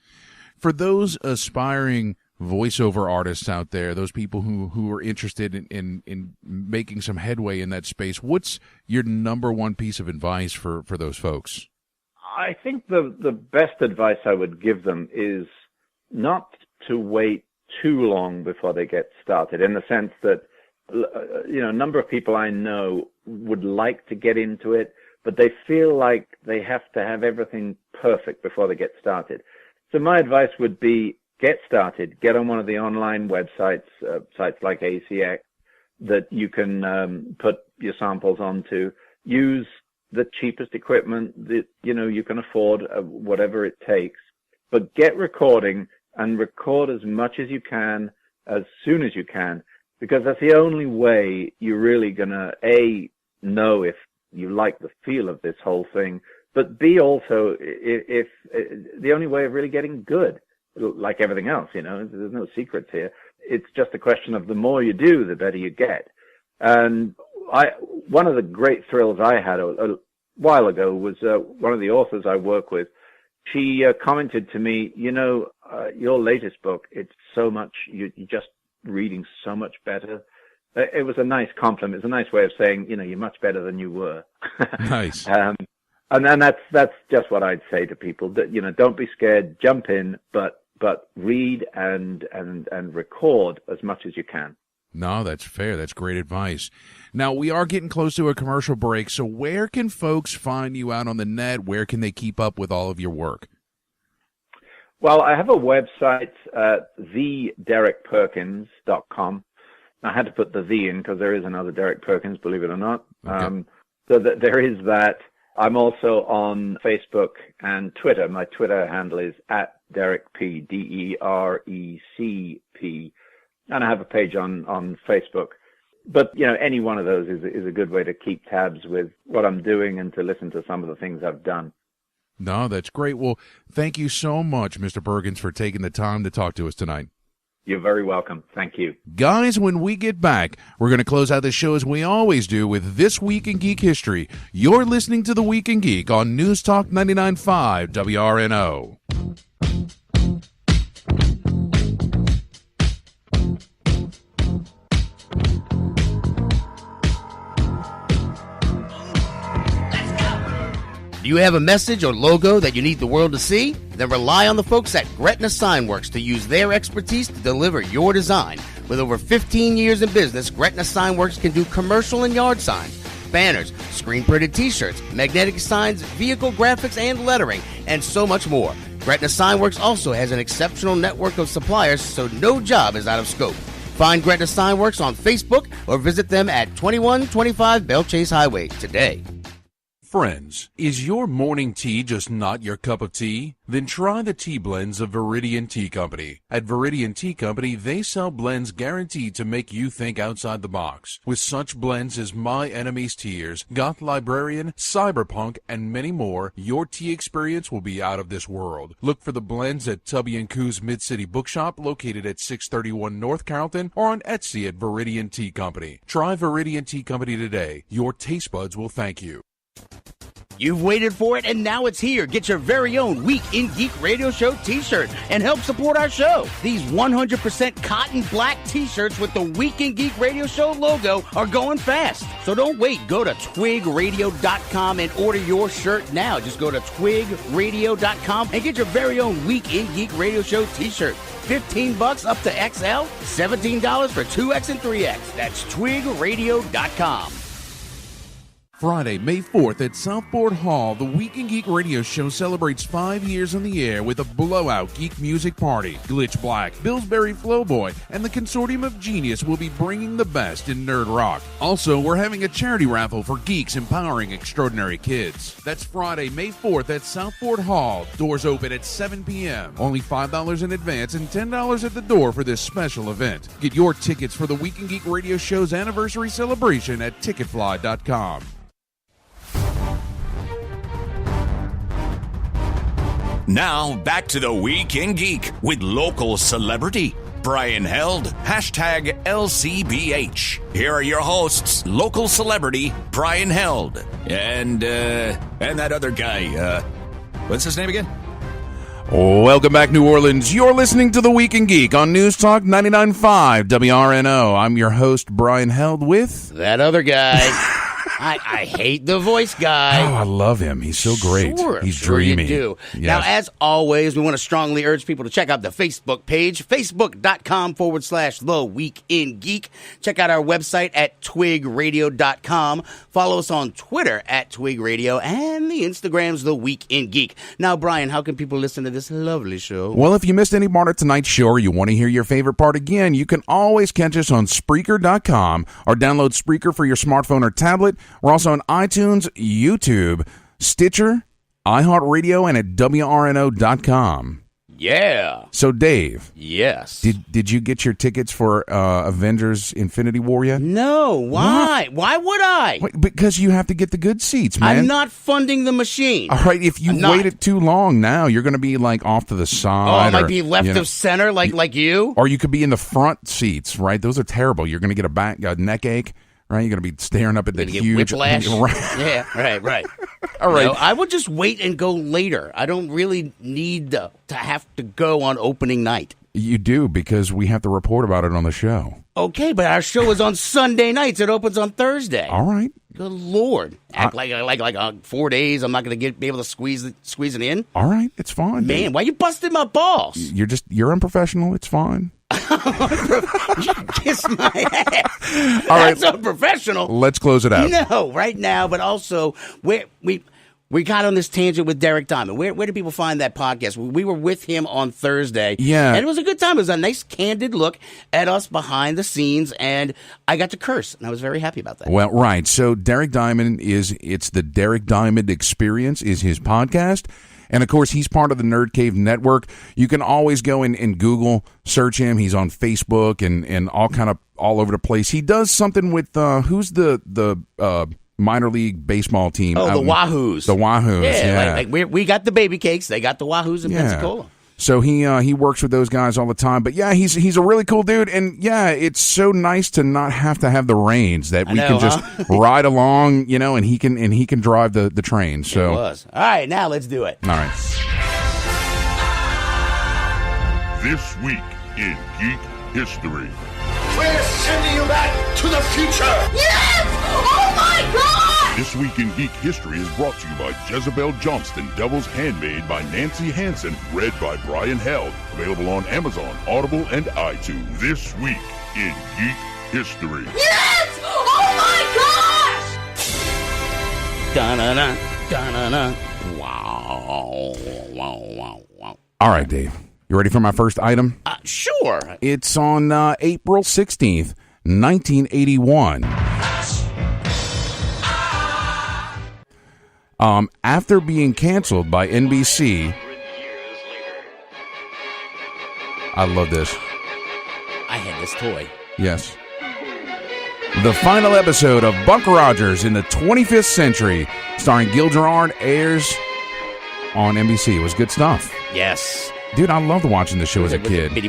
For those aspiring voiceover artists out there, those people who are interested in making some headway in that space, what's your number one piece of advice for those folks? I think the best advice I would give them is not to wait too long before they get started, in the sense that, a number of people I know would like to get into it, but they feel like they have to have everything perfect before they get started. So my advice would be, get started, get on one of the online websites, sites like ACX, that you can put your samples onto. Use the cheapest equipment that you can afford, whatever it takes. But get recording, and record as much as you can, as soon as you can, because that's the only way you're really gonna know if you like the feel of this whole thing, but B, also, if the only way of really getting good, like everything else, there's no secrets here. It's just a question of the more you do, the better you get. And one of the great thrills I had, while ago was one of the authors I work with. She commented to me, your latest book, it's so much, you're just reading so much better. It was a nice compliment. It's a nice way of saying, you're much better than you were. Nice. And then that's just what I'd say to people. That, don't be scared, jump in, but read and record as much as you can. No, that's fair. That's great advice. Now, we are getting close to a commercial break, so where can folks find you out on the net? Where can they keep up with all of your work? Well, I have a website, thederekperkins.com. I had to put the in because there is another Derek Perkins, believe it or not. Okay. So there is that. I'm also on Facebook and Twitter. My Twitter handle is @DerekP, DERECP. And I have a page on Facebook. But, any one of those is a good way to keep tabs with what I'm doing and to listen to some of the things I've done. No, that's great. Well, thank you so much, Mr. Perkins, for taking the time to talk to us tonight. You're very welcome. Thank you. Guys, when we get back, we're going to close out the show as we always do with This Week in Geek History. You're listening to The Week in Geek on News Talk 99.5 WRNO. Do you have a message or logo that you need the world to see? Then rely on the folks at Gretna Signworks to use their expertise to deliver your design. With over 15 years in business, Gretna Signworks can do commercial and yard signs, banners, screen-printed t-shirts, magnetic signs, vehicle graphics and lettering, and so much more. Gretna Signworks also has an exceptional network of suppliers, so no job is out of scope. Find Gretna Signworks on Facebook or visit them at 2125 Bell Chase Highway today. Friends, is your morning tea just not your cup of tea? Then try the tea blends of Viridian Tea Company. At Viridian Tea Company, they sell blends guaranteed to make you think outside the box. With such blends as My Enemy's Tears, Goth Librarian, Cyberpunk, and many more, your tea experience will be out of this world. Look for the blends at Tubby & Coo's Mid-City Bookshop, located at 631 North Carrollton, or on Etsy at Viridian Tea Company. Try Viridian Tea Company today. Your taste buds will thank you. You've waited for it, and now it's here. Get your very own Week in Geek Radio Show t-shirt and help support our show. These 100% cotton black t-shirts with the Week in Geek Radio Show logo are going fast. So don't wait. Go to twigradio.com and order your shirt now. Just go to twigradio.com and get your very own Week in Geek Radio Show t-shirt. $15 up to XL, $17 for 2X and 3X. That's twigradio.com. Friday, May 4th at Southport Hall, the Week in Geek Radio Show celebrates 5 years on the air with a blowout geek music party. Glitch Black, Pillsbury Flowboy, and the Consortium of Genius will be bringing the best in nerd rock. Also, we're having a charity raffle for geeks empowering extraordinary kids. That's Friday, May 4th at Southport Hall. Doors open at 7 p.m. Only $5 in advance and $10 at the door for this special event. Get your tickets for the Week in Geek Radio Show's anniversary celebration at ticketfly.com. Now, back to the Week in Geek with local celebrity Brian Held, hashtag LCBH. Here are your hosts, local celebrity Brian Held, and that other guy, what's his name again? Welcome back, New Orleans. You're listening to The Week in Geek on News Talk 99.5 WRNO. I'm your host, Brian Held, with... that other guy. I hate the voice guy. Oh, I love him. He's so great. Sure, He's sure dreamy. You do. Yes. Now, as always, we want to strongly urge people to check out the Facebook page, facebook.com/The Week in Geek. Check out our website at twigradio.com. Follow us on Twitter at twigradio, and the Instagram's The Week in Geek. Now, Brian, how can people listen to this lovely show? Well, if you missed any part of tonight's show or you want to hear your favorite part again, you can always catch us on Spreaker.com or download Spreaker for your smartphone or tablet. We're also on iTunes, YouTube, Stitcher, iHeartRadio, and at WRNO.com. Yeah. So, Dave. Yes. Did you get your tickets for Avengers Infinity War yet? No. Why? What? Why would I? Wait, because you have to get the good seats, man. I'm not funding the machine. All right, if you waited too long now, you're going to be like off to the side. Oh, I might be left of center like you? Or you could be in the front seats, right? Those are terrible. You're going to get a neck ache. Right? You're going to be staring up at that Get huge whiplash. Right. Yeah, right. All right. No, I would just wait and go later. I don't really need to have to go on opening night. You do, because we have to report about it on the show. Okay, but our show is on Sunday nights. It opens on Thursday. All right. Good Lord. Act like 4 days I'm not going to be able to squeeze it in? All right. It's fine. Man, why you busting my balls? You're unprofessional. It's fine. Kiss my ass. All right. That's unprofessional. Let's close it out. No, right now, but also we got on this tangent with Derek Diamond. Where do people find that podcast? We were with him on Thursday. Yeah. And it was a good time. It was a nice, candid look at us behind the scenes, and I got to curse, and I was very happy about that. Well, right. So Derek Diamond it's the Derek Diamond Experience is his podcast. And, of course, he's part of the Nerd Cave Network. You can always go and Google, search him. He's on Facebook and all over the place. He does something with, who's the minor league baseball team? Oh, the Wahoos. The Wahoos, yeah. Like we got the baby cakes. They got the Wahoos in Pensacola. So he works with those guys all the time. But, yeah, he's a really cool dude. And, yeah, it's so nice to not have to have the reins, that we can just ride along, and he can drive the train. So. It was. All right, now let's do it. All right. This week in Geek History. We're sending you back to the future! Yes! Oh my God! This Week in Geek History is brought to you by Jezebel Johnston, Devil's Handmaid by Nancy Hansen, read by Brian Held. Available on Amazon, Audible, and iTunes. This Week in Geek History. Yes! Oh my gosh! Da-na-na, da-na-na. Wow. All right, Dave. You ready for my first item? Sure. It's on April 16th, 1981. After being canceled by NBC, I love this. I had this toy. Yes. The final episode of Buck Rogers in the 25th Century, starring Gil Gerard, airs on NBC. It was good stuff. Yes. Dude, I loved watching the show as a kid. What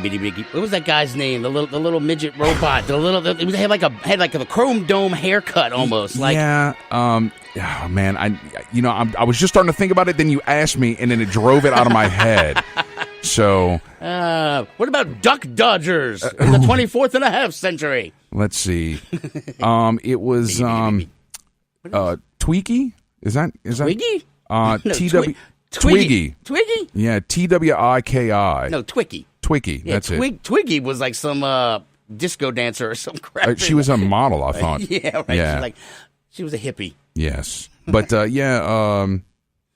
was that guy's name? The little midget robot. He had like a chrome dome haircut almost. Yeah. Oh man, I was just starting to think about it. Then you asked me, and then it drove it out of my head. So. What about Duck Dodgers in the 24th and a half century? Let's see. It was Twiggy. Is that Twiggy? Twiggy. Twiggy? Yeah, Twiki. No, Twiggy. Twiggy, Yeah, that's it. Twiggy was like some disco dancer or some crap. She was a model, I thought. Yeah, right. Yeah. She was a hippie. Yes. But,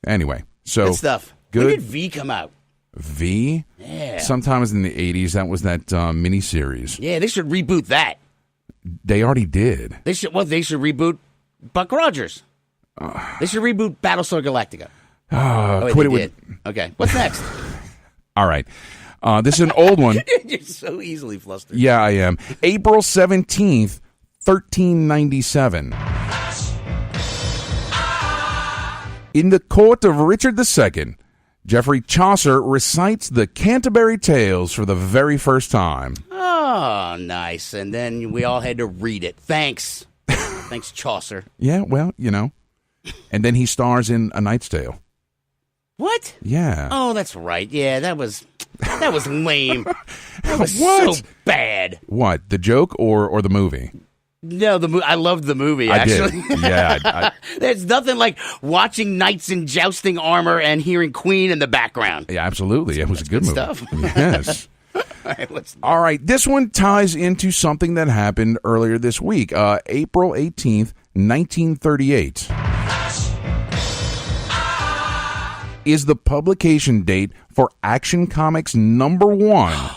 anyway. So Good stuff. Good. When did V come out? V? Yeah. Sometimes in the 80s, that was that miniseries. Yeah, they should reboot that. They already did. They should reboot Buck Rogers. They should reboot Battlestar Galactica. Quit it with. Okay, what's next? All right. This is an old one. You're so easily flustered. Yeah, I am. April 17th, 1397. In the court of Richard II, Geoffrey Chaucer recites the Canterbury Tales for the very first time. Oh, nice. And then we all had to read it. Thanks. Thanks, Chaucer. Yeah, well, And then he stars in A Knight's Tale. What? Yeah. Oh, that's right. Yeah, that was lame. That was What? so bad. What, the joke or the movie? No, I loved the movie, actually. I did. Yeah. There's nothing like watching knights in jousting armor and hearing Queen in the background. Yeah, absolutely. It was a good movie. Stuff. Yes. All right, this one ties into something that happened earlier this week, April 18th, 1938. Is the publication date for Action Comics #1.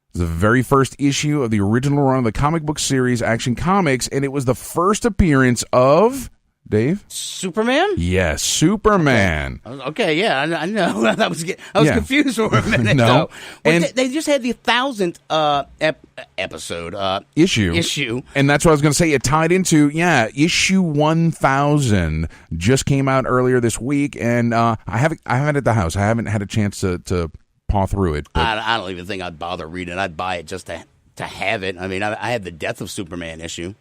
It's the very first issue of the original run of the comic book series Action Comics, and it was the first appearance of Dave? Superman? Yes, Superman. Okay, yeah, I know. I was confused for a minute. No, and they just had the 1,000th episode issue, and that's what I was going to say. It tied into issue 1,000 just came out earlier this week, and I have it at the house. I haven't had a chance to paw through it. But I don't even think I'd bother reading it. I'd buy it just to have it. I mean, I had the Death of Superman issue.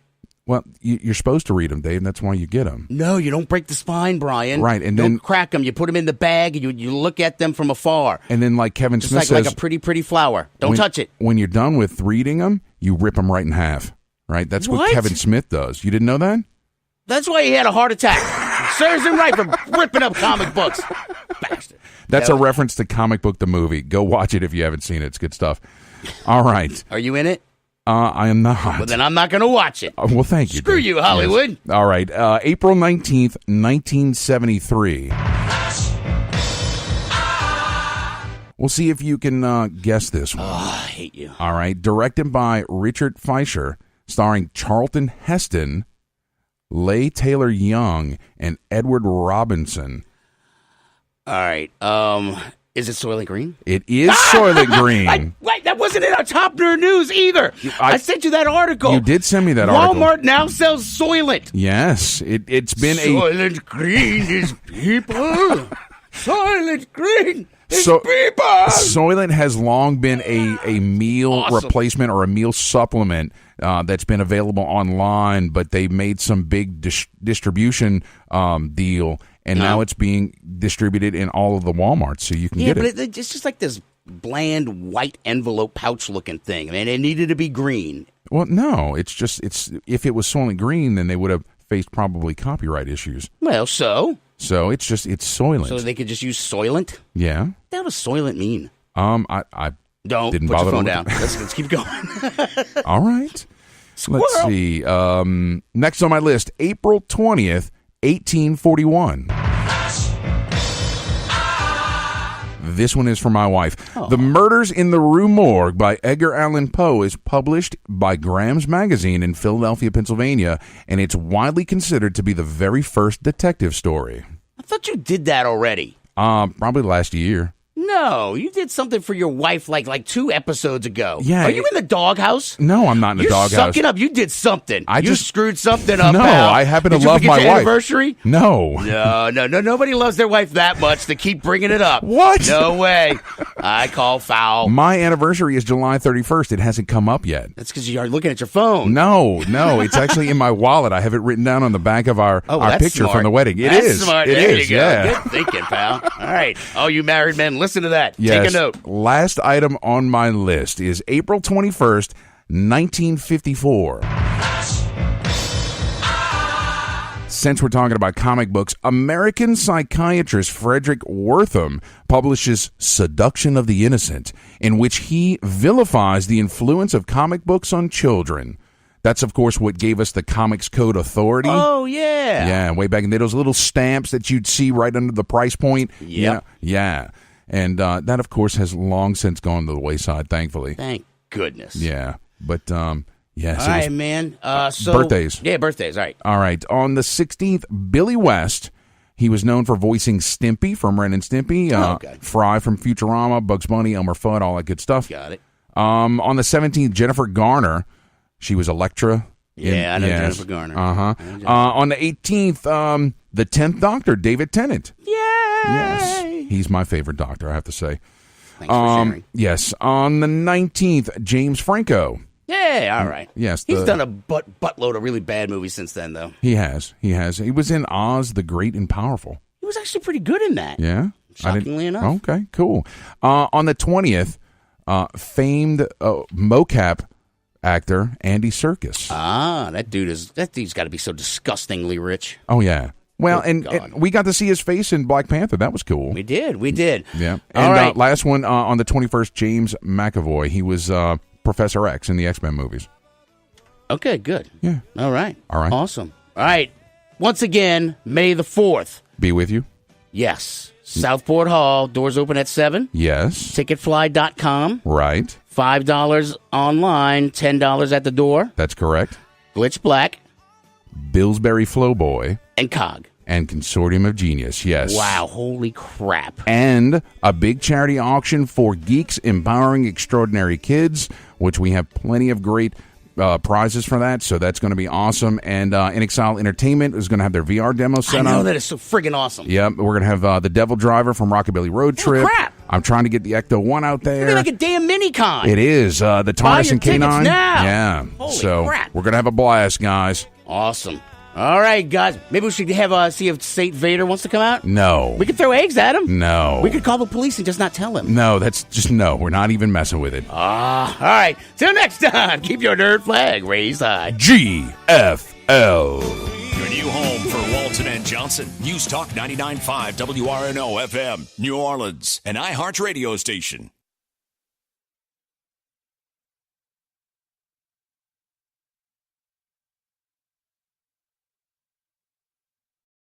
Well, you're supposed to read them, Dave, and that's why you get them. No, you don't break the spine, Brian. Right, and don't then crack them. You put them in the bag, and you look at them from afar. And then, like Kevin Just Smith like says, a pretty flower. Don't touch it. When you're done with reading them, you rip them right in half. Right? That's what Kevin Smith does. You didn't know that? That's why he had a heart attack. Serves him right for ripping up comic books. Bastard. That's a reference to Comic Book the movie. Go watch it if you haven't seen it. It's good stuff. All right. Are you in it? I am not. Well, then I'm not going to watch it. Well, thank you. Screw you, Hollywood. Yes. All right. April 19th, 1973. We'll see if you can guess this one. Oh, I hate you. All right. Directed by Richard Fleischer, starring Charlton Heston, Leigh Taylor Young, and Edward Robinson. All right. Is it Soylent Green? It is Soylent Green. Wait, that wasn't in our top nerd news either. I sent you that article. You did send me that article. Walmart now sells Soylent. Yes, it's been Soylent Green is people. Soylent Green is So, people. Soylent has long been a meal replacement or a meal supplement that's been available online, but they made some big distribution deal, and now it's being distributed in all of the Walmarts, so you can get it. But it's just like this bland white envelope pouch looking thing. I mean, it needed to be green. Well, no, it's if it was Soylent Green, then they would have faced probably copyright issues. Well, so it's Soylent. So they could just use Soylent? Yeah. What does Soylent mean? I don't didn't put bother your phone to down. Let's keep going. All right. Let's see. Next on my list, April 20th, 1841. This one is for my wife. Oh. The Murders in the Rue Morgue by Edgar Allan Poe is published by Graham's Magazine in Philadelphia, Pennsylvania, and it's widely considered to be the very first detective story. I thought you did that already. Probably last year. No, you did something for your wife like 2 episodes ago. Yeah. Are you in the doghouse? No, I'm not in the doghouse. You're sucking up. You did something. You screwed something up, No, pal. I happen to Did you love forget my your wife. Anniversary? No. No. Nobody loves their wife that much to keep bringing it up. What? No way. I call foul. My anniversary is July 31st. It hasn't come up yet. That's because you are looking at your phone. No. It's actually in my wallet. I have it written down on the back of our picture smart. from the wedding. That's is. Smart. It there is. You go. Yeah. Good thinking, pal. All right. Oh, you married men, listen to that. Yes. Take a note. Last item on my list is April 21st, 1954. Since we're talking about comic books, American psychiatrist Frederick Wortham publishes Seduction of the Innocent, in which he vilifies the influence of comic books on children. That's, of course, what gave us the Comics Code Authority. Oh, yeah. Yeah, way back in the day, those little stamps that you'd see right under the price point. Yep. Yeah. And that, of course, has long since gone to the wayside, thankfully. Thank goodness. Yeah. But, yes. All right, man. Birthdays. Yeah, birthdays. All right. All right. On the 16th, Billy West. He was known for voicing Stimpy from Ren and Stimpy, okay. Fry from Futurama, Bugs Bunny, Elmer Fudd, all that good stuff. Got it. On the 17th, Jennifer Garner. She was Elektra. Yeah, I know Jennifer Garner. Uh-huh. On the 18th, the 10th Doctor, David Tennant. Yay! Yes. He's my favorite Doctor, I have to say. Thanks for sharing. Yes. On the 19th, James Franco. Yeah, all right. Yes. He's done a buttload of really bad movies since then, though. He has. He was in Oz the Great and Powerful. He was actually pretty good in that. Yeah? Shockingly enough. Okay, cool. On the 20th, famed mocap actor Andy Serkis. That dude's got to be so disgustingly rich. Oh, yeah. Well, and we got to see his face in Black Panther. That was cool. We did. Yeah. All And right. last one, on the 21st, James McAvoy. He was Professor X in the X-Men movies. Okay, good. Yeah. All right. Awesome. All right. Once again, May the 4th. Be with you? Yes. Southport Hall. Doors open at 7. Yes. Ticketfly.com. Right. $5 online, $10 at the door. That's correct. Glitch Black. Billsbury Flowboy. And Cog. And Consortium of Genius, yes. Wow, holy crap. And a big charity auction for Geeks Empowering Extraordinary Kids, which we have plenty of great prizes for that, so that's going to be awesome. And In Exile Entertainment is going to have their VR demo set up. I know, that is so friggin' awesome. Yep, we're going to have the Devil Driver from Rockabilly Road Trip. Crap. I'm trying to get the Ecto 1 out there. It's like a damn mini-con. It is. The Buy TARDIS your and tickets K9. now. Yeah. Holy so crap. we're going to have a blast, guys. Awesome. All right, guys. Maybe we should have see if Saint Vader wants to come out. No. We could throw eggs at him. No. We could call the police and just not tell him. No, that's just no. We're not even messing with it. All right. Till next time, keep your nerd flag raised high. GFL. Your new home for Walton and Johnson. News Talk 99.5 WRNO FM, New Orleans, an iHeart radio station.